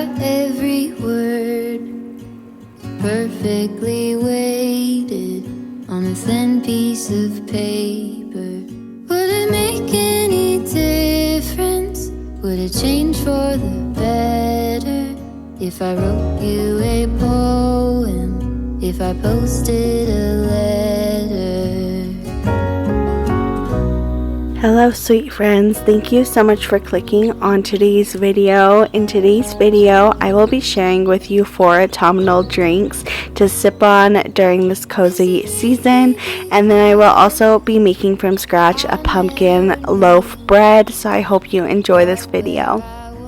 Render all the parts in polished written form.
got every word perfectly weighted on a thin piece of paper. Would it make any difference? Would it change for the better if I wrote you a poem, if I posted a letter? Hello sweet friends, thank you so much for clicking on today's video. In today's video, I will be sharing with you 4 autumnal drinks to sip on during this cozy season, and then I will also be making from scratch a pumpkin loaf bread, so I hope you enjoy this video.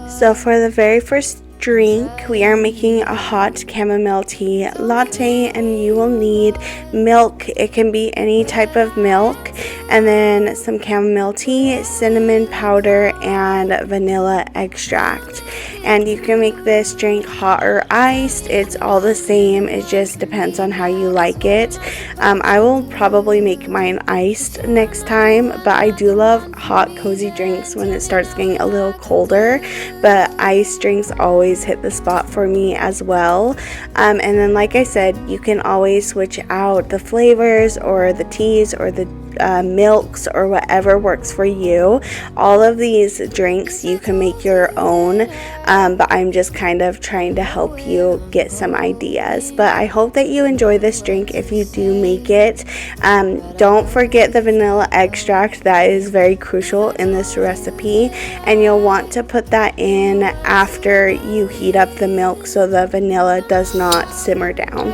So for the very first drink, we are making a hot chamomile tea latte, and you will need milk. It can be any type of milk, and then some chamomile tea, cinnamon powder, and vanilla extract. And you can make this drink hot or iced. It's all the same, it just depends on how you like it. I will probably make mine iced next time, but I do love hot cozy drinks when it starts getting a little colder, but iced drinks always hit the spot for me as well. And then like I said, you can always switch out the flavors or the teas or the milks or whatever works for you. All of these drinks you can make your own, but I'm just kind of trying to help you get some ideas. But I hope that you enjoy this drink if you do make it. Don't forget the vanilla extract. That is very crucial in this recipe, and you'll want to put that in after you heat up the milk so the vanilla does not simmer down.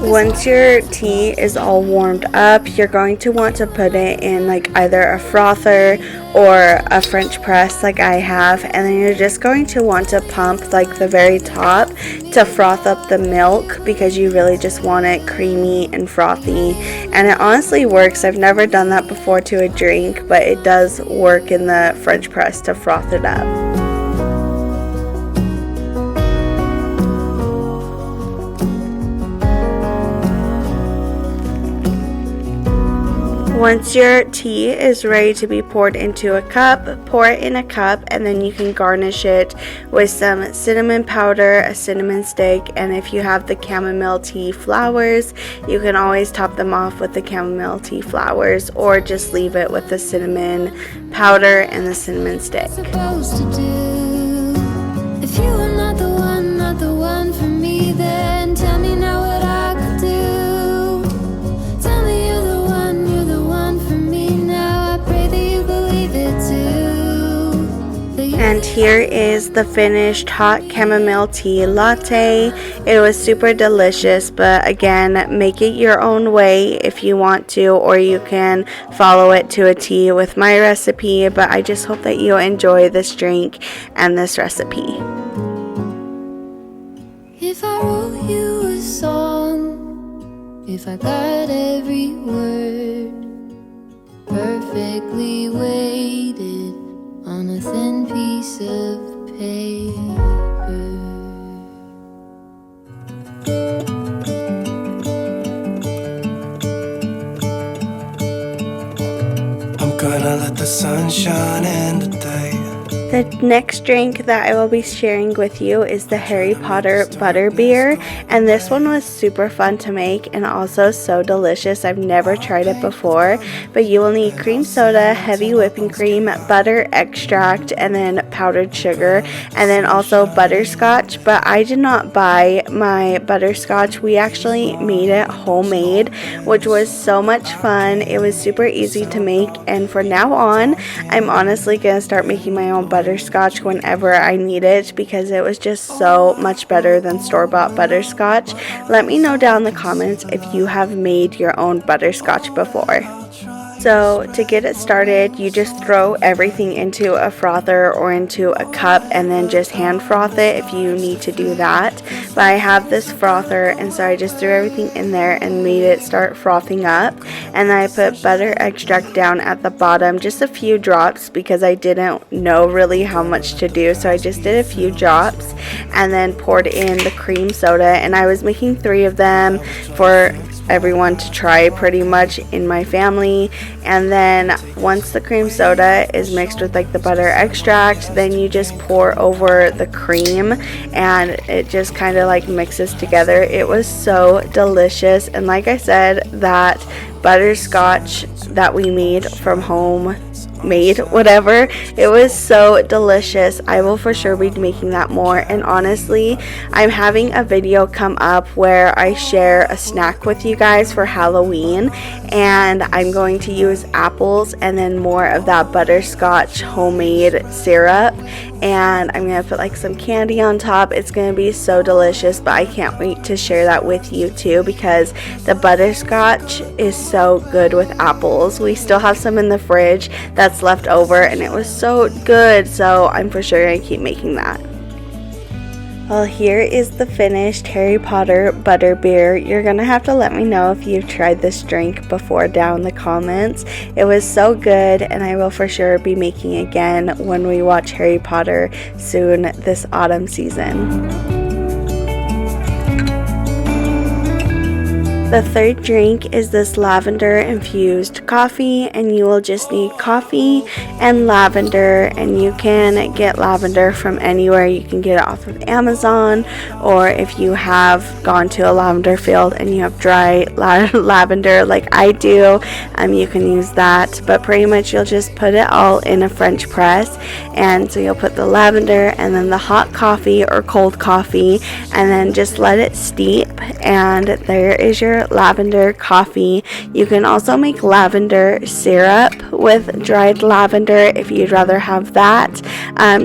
Once your tea is all warmed up, you're going to want to put it in like either a frother or a French press like I have, and then you're just going to want to pump like the very top to froth up the milk, because you really just want it creamy and frothy. And it honestly works. I've never done that before to a drink, but it does work in the French press to froth it up. Once your tea is ready to be poured into a cup, pour it in a cup, and then you can garnish it with some cinnamon powder, a cinnamon stick, and if you have the chamomile tea flowers, you can always top them off with the chamomile tea flowers, or just leave it with the cinnamon powder and the cinnamon stick. If you are not the one for me, then tell me now what I could do. Tell me you're the one for me now. I pray that you believe it too. And here is the finished hot chamomile tea latte. It was super delicious, but again, make it your own way if you want to, or you can follow it to a T with my recipe. But I just hope that you enjoy this drink and this recipe. If I wrote you a song, if I got every word perfectly weighted on a thin piece of paper. I'm gonna let the sun shine in today. The next drink that I will be sharing with you is the Harry Potter Butterbeer, and this one was super fun to make and also so delicious. I've never tried it before, but you will need cream soda, heavy whipping cream, butter extract, and then powdered sugar, and then also butterscotch. But I did not buy my butterscotch. We actually made it homemade, which was so much fun. It was super easy to make, and from now on, I'm honestly gonna start making my own butterscotch whenever I need it, because it was just so much better than store-bought butterscotch. Let me know down in the comments if you have made your own butterscotch before. So to get it started, you just throw everything into a frother or into a cup and then just hand froth it if you need to do that. But I have this frother, and so I just threw everything in there and made it start frothing up. And then I put butter extract down at the bottom, just a few drops, because I didn't know really how much to do, so I just did a few drops, and then poured in the cream soda. And I was making 3 of them for everyone to try pretty much in my family, and then once the cream soda is mixed with like the butter extract, then you just pour over the cream and it just kind of like mixes together. It was so delicious, and like I said, that butterscotch that we made from home whatever, it was so delicious. I will for sure be making that more, and honestly, I'm having a video come up where I share a snack with you guys for Halloween, and I'm going to use apples and then more of that butterscotch homemade syrup, and I'm gonna put like some candy on top. It's gonna be so delicious, but I can't wait to share that with you too, because the butterscotch is so good with apples. We still have some in the fridge that's left over, and it was so good, so I'm for sure gonna keep making that. Well, here is the finished Harry Potter Butterbeer. You're gonna have to let me know if you've tried this drink before down in the comments. It was so good, and I will for sure be making again when we watch Harry Potter soon this autumn season. The third drink is this lavender infused coffee, and you will just need coffee and lavender, and you can get lavender from anywhere. You can get it off of Amazon, or if you have gone to a lavender field and you have dry lavender like I do, you can use that, but pretty much you'll just put it all in a French press, and so you'll put the lavender and then the hot coffee or cold coffee, and then just let it steep, and there is your lavender coffee. You can also make lavender syrup with dried lavender if you'd rather have that.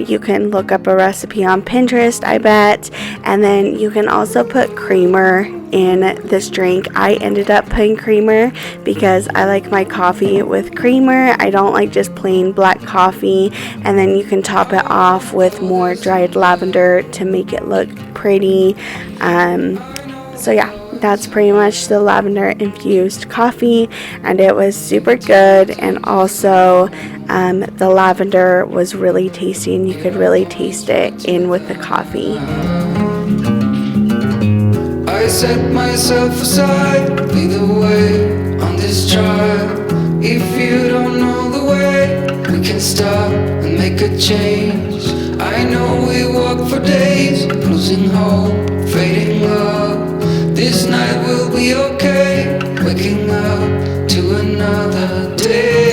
You can look up a recipe on Pinterest, I bet, and then you can also put creamer in this drink. I ended up putting creamer because I like my coffee with creamer. I don't like just plain black coffee, and then you can top it off with more dried lavender to make it look pretty. So yeah, that's pretty much the lavender infused coffee, and it was super good, and also the lavender was really tasty, and you could really taste it in with the coffee. I set myself aside, lead the way on this trial. If you don't know the way, we can stop and make a change. I know we walk for days, losing hope, fading love. This night will be okay, waking up to another day.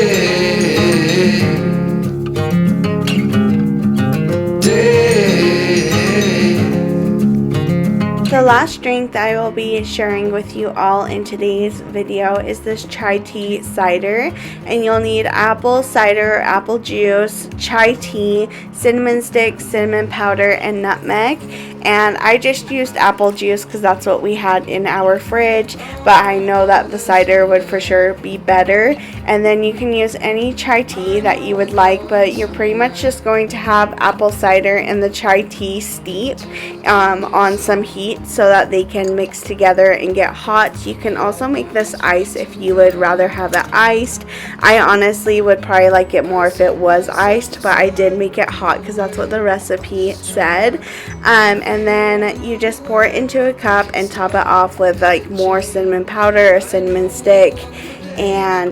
The last drink that I will be sharing with you all in today's video is this chai tea cider, and you'll need apple cider or apple juice, chai tea, cinnamon sticks, cinnamon powder, and nutmeg. And I just used apple juice because that's what we had in our fridge, but I know that the cider would for sure be better. And then you can use any chai tea that you would like, but you're pretty much just going to have apple cider and the chai tea steep on some heat so that they can mix together and get hot. You can also make this ice if you would rather have it iced. I honestly would probably like it more if it was iced, but I did make it hot because that's what the recipe said. And then you just pour it into a cup and top it off with like more cinnamon powder or cinnamon stick and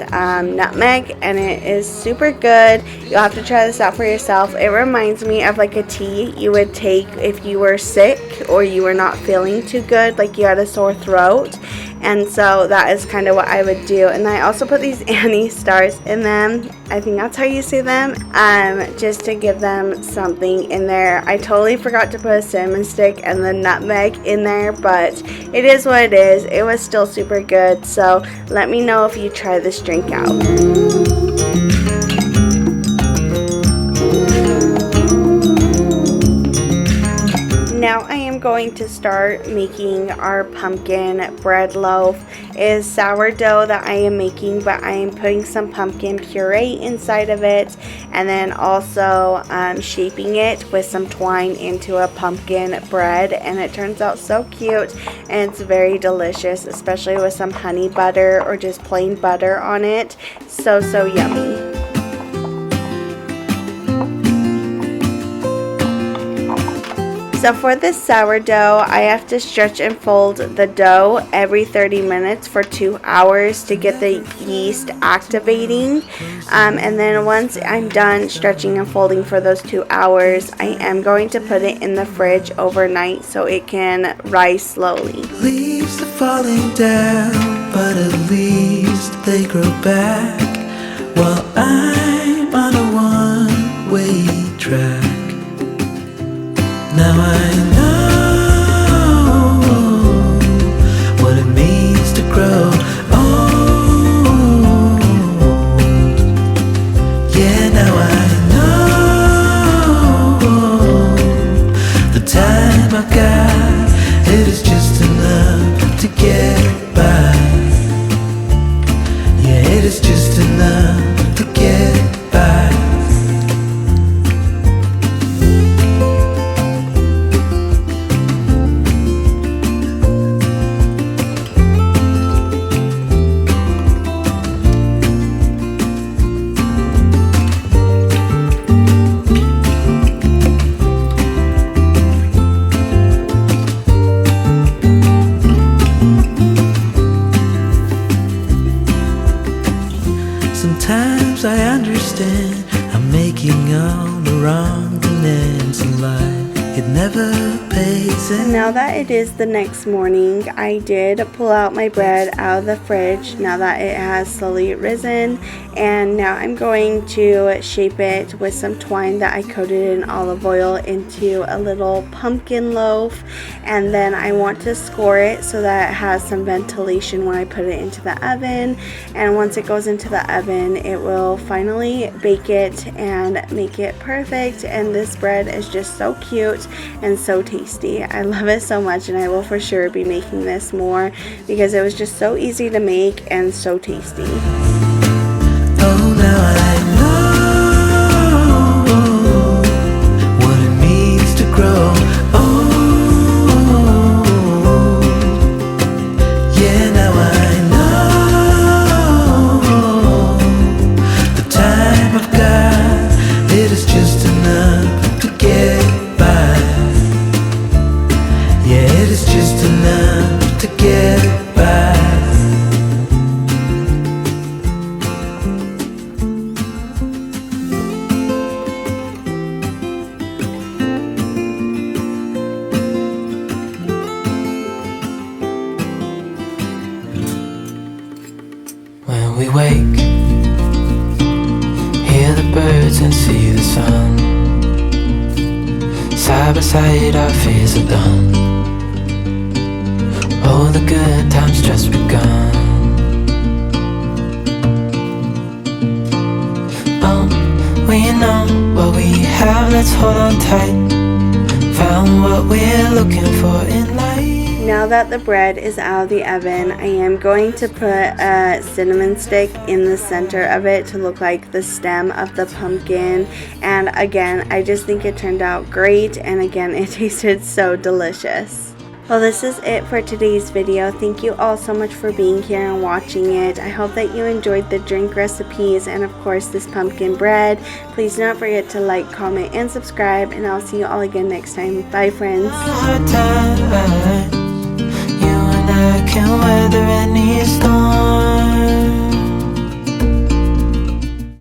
nutmeg, and it is super good. You'll have to try this out for yourself. It reminds me of like a tea you would take if you were sick or you were not feeling too good, like you had a sore throat. And so that is kind of what I would do. And I also put these Annie stars in them. I think that's how you say them, just to give them something in there. I totally forgot to put a cinnamon stick and the nutmeg in there, but it is what it is. It was still super good. So let me know if you try this drink out. Now I am going to start making our pumpkin bread loaf. It is sourdough that I am making, but I am putting some pumpkin puree inside of it, and then also shaping it with some twine into a pumpkin bread, and it turns out so cute, and it's very delicious, especially with some honey butter or just plain butter on it. So yummy. So for this sourdough, I have to stretch and fold the dough every 30 minutes for 2 hours to get the yeast activating. And then once I'm done stretching and folding for those 2 hours, I am going to put it in the fridge overnight so it can rise slowly. Leaves are falling down, but at least they grow back while I'm on a one-way track. Now I know what it means to grow old. Yeah, now I know the time I've got, it is just enough to get by. Yeah, it is just enough to get by. Sometimes I understand I'm making all the wrong demands in life. It never pays. And now that it is the next morning, I did pull out my bread out of the fridge now that it has slowly risen, and now I'm going to shape it with some twine that I coated in olive oil into a little pumpkin loaf, and then I want to score it so that it has some ventilation when I put it into the oven. And once it goes into the oven, it will finally bake it and make it perfect. And this bread is just so cute and so tasty. I love it so much, and I will for sure be making this more because it was just so easy to make and so tasty. Oh, now I know what it means to grow old. Yeah, now I know the time I've got, it is just enough to get by. Yeah, it is just enough to get by. When we wake, hear the birds and see the sun. Side by side our fears are done. Oh, the good times just begun. Oh, we know what we have, let's hold on tight. Found what we're looking for in life. Now that the bread is out of the oven, I am going to put a cinnamon stick in the center of it to look like the stem of the pumpkin. And again, I just think it turned out great, and again, it tasted so delicious. Well, this is it for today's video. Thank you all so much for being here and watching it. I hope that you enjoyed the drink recipes and of course this pumpkin bread. Please do not forget to like, comment, and subscribe, and I'll see you all again next time. Bye, friends. You and I can weather any storm.